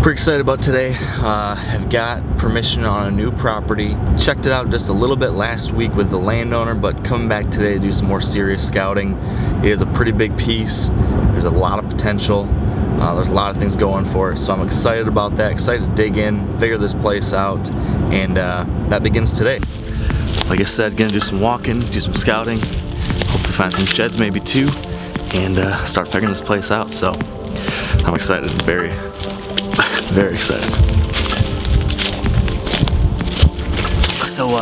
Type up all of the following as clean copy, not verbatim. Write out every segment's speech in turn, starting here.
Pretty excited about today. Have got permission on a new property. Checked it out just a little bit last week with the landowner, but coming back today to do some more serious scouting. It is a pretty big piece. There's a lot of potential. There's a lot of things going for it, so I'm excited about that. Excited to dig in, figure this place out, and that begins today. Like I said, gonna do some walking, do some scouting, hopefully find some sheds, maybe two, and start figuring this place out. So I'm excited, very excited. So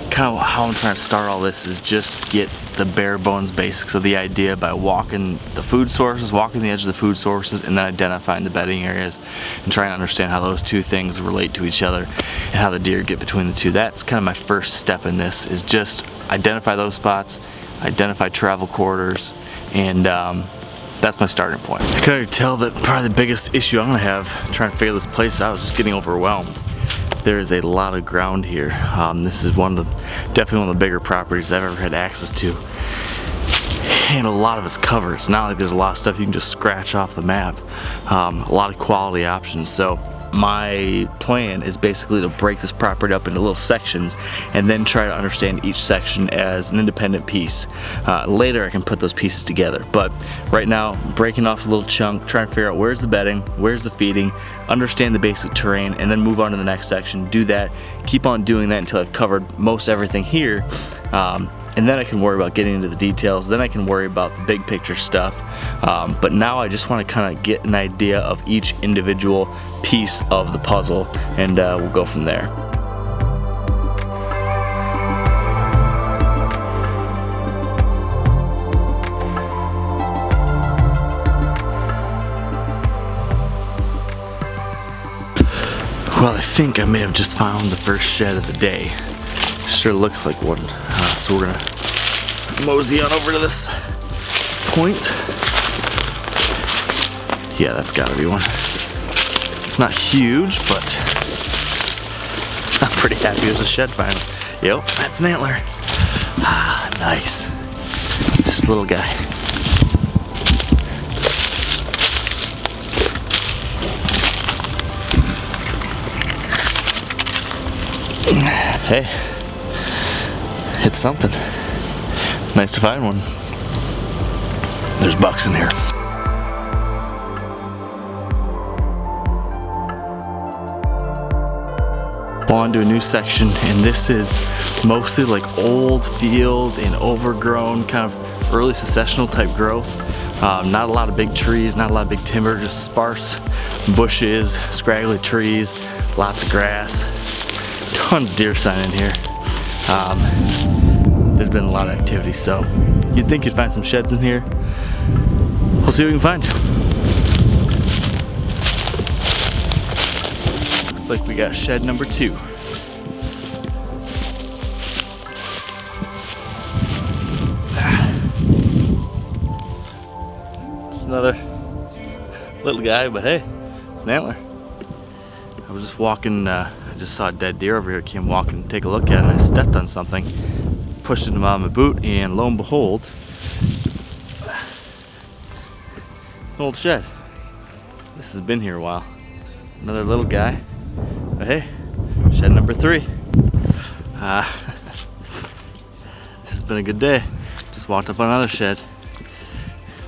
kind of how I'm trying to start all this is just get the bare bones basics of the idea by walking the food sources, walking the edge of the food sources, and then identifying the bedding areas and trying to understand how those two things relate to each other and how the deer get between the two. That's kind of my first step in this, is just identify those spots, identify travel corridors, and that's my starting point. I can already tell that probably the biggest issue I'm gonna have trying to figure this place out is just getting overwhelmed. There is a lot of ground here. This is definitely one of the bigger properties I've ever had access to. And a lot of it's covered. It's not like there's a lot of stuff you can just scratch off the map. A lot of quality options. So my plan is basically to break this property up into little sections and then try to understand each section as an independent piece. Later I can put those pieces together, but right now breaking off a little chunk, trying to figure out where's the bedding, where's the feeding, understand the basic terrain, and then move on to the next section. Do that, keep on doing that until I've covered most everything here. And then I can worry about getting into the details, then I can worry about the big picture stuff. But now I just want to kind of get an idea of each individual piece of the puzzle, and we'll go from there. Well, I think I may have just found the first shed of the day. Sure looks like one. So we're gonna mosey on over to this point. Yeah, that's gotta be one. It's not huge, but I'm pretty happy there's a shed finally. Yep, that's an antler. Ah, nice. Just a little guy. Hey. It's something. Nice to find one. There's bucks in here. On to a new section, and this is mostly like old field and overgrown, kind of early successional type growth. Not a lot of big trees, not a lot of big timber, just sparse bushes, scraggly trees, lots of grass. Tons of deer sign in here. There's been a lot of activity, so you'd think you'd find some sheds in here. We'll see what we can find. Looks like we got shed number 2. It's another little guy, but hey, it's an antler. I was just walking, I just saw a dead deer over here, came walking to take a look at it, and I stepped on something, pushed it out of my boot, and lo and behold, it's an old shed. This has been here a while. Another little guy, but hey, shed number 3. This has been a good day. Just walked up on another shed.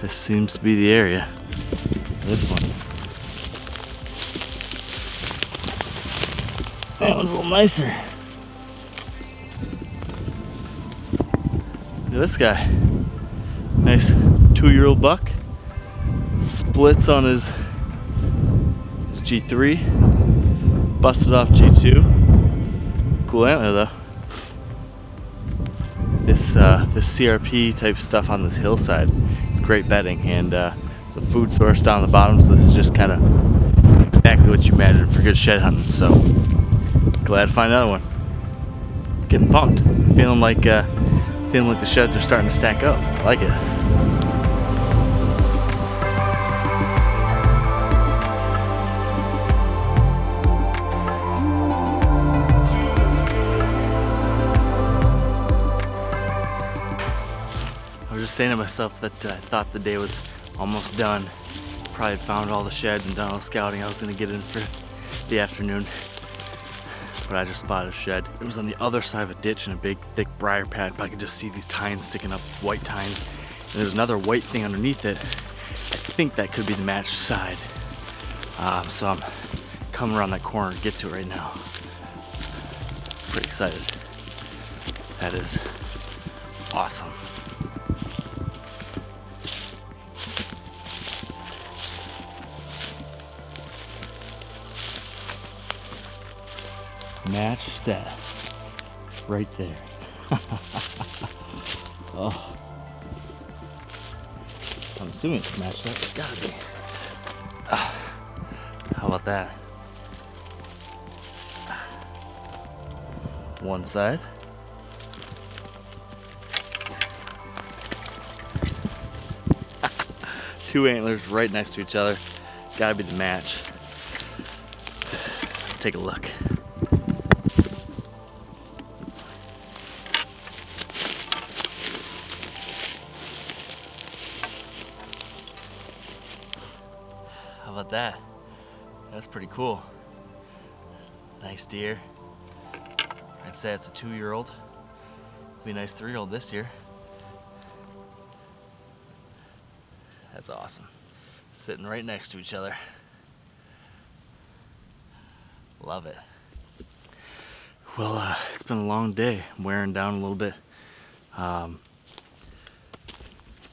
This seems to be the area. This one. That one's a little nicer. Look at this guy. Nice 2-year-old buck. Splits on his G3. Busted off G2. Cool antler though. This CRP type stuff on this hillside. It's great bedding, and it's a food source down the bottom, so this is just kind of exactly what you imagine for good shed hunting. So glad to find another one. Getting pumped. Feeling like the sheds are starting to stack up. I like it. I was just saying to myself that I thought the day was almost done, Probably found all the sheds and done all the scouting I was gonna get in for the afternoon. But I just spotted a shed. It was on the other side of a ditch in a big thick briar pad, but I could just see these tines sticking up, these white tines. And there's another white thing underneath it. I think that could be the matched side. So I'm coming around that corner to get to it right now. Pretty excited. That is awesome. Match set. Right there. Oh. I'm assuming it's matched up. It's gotta be. How about that? One side. Two antlers right next to each other. Gotta be the match. Let's take a look. How about that? That's pretty cool. Nice deer. I'd say it's a 2-year-old. Be a nice 3-year-old this year. That's awesome. Sitting right next to each other. Love it. Well, it's been a long day. I'm wearing down a little bit.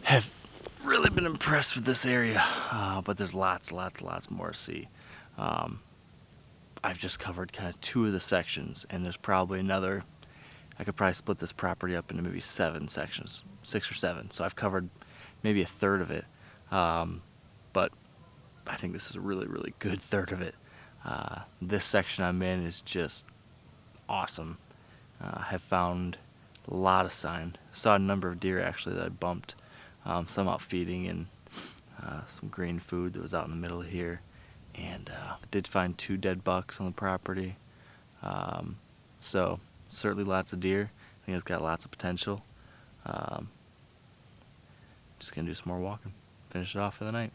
Have really been impressed with this area, but there's lots more to see. I've just covered kind of 2 of the sections, and there's probably another. I could probably split this property up into maybe 7 sections, 6 or 7. So I've covered maybe a third of it, but I think this is a really good third of it. This section I'm in is just awesome. I have found a lot of sign. Saw a number of deer actually that I bumped. Some out feeding and some green food that was out in the middle here. And I did find 2 dead bucks on the property. So certainly lots of deer. I think it's got lots of potential. Just gonna do some more walking. Finish it off for the night.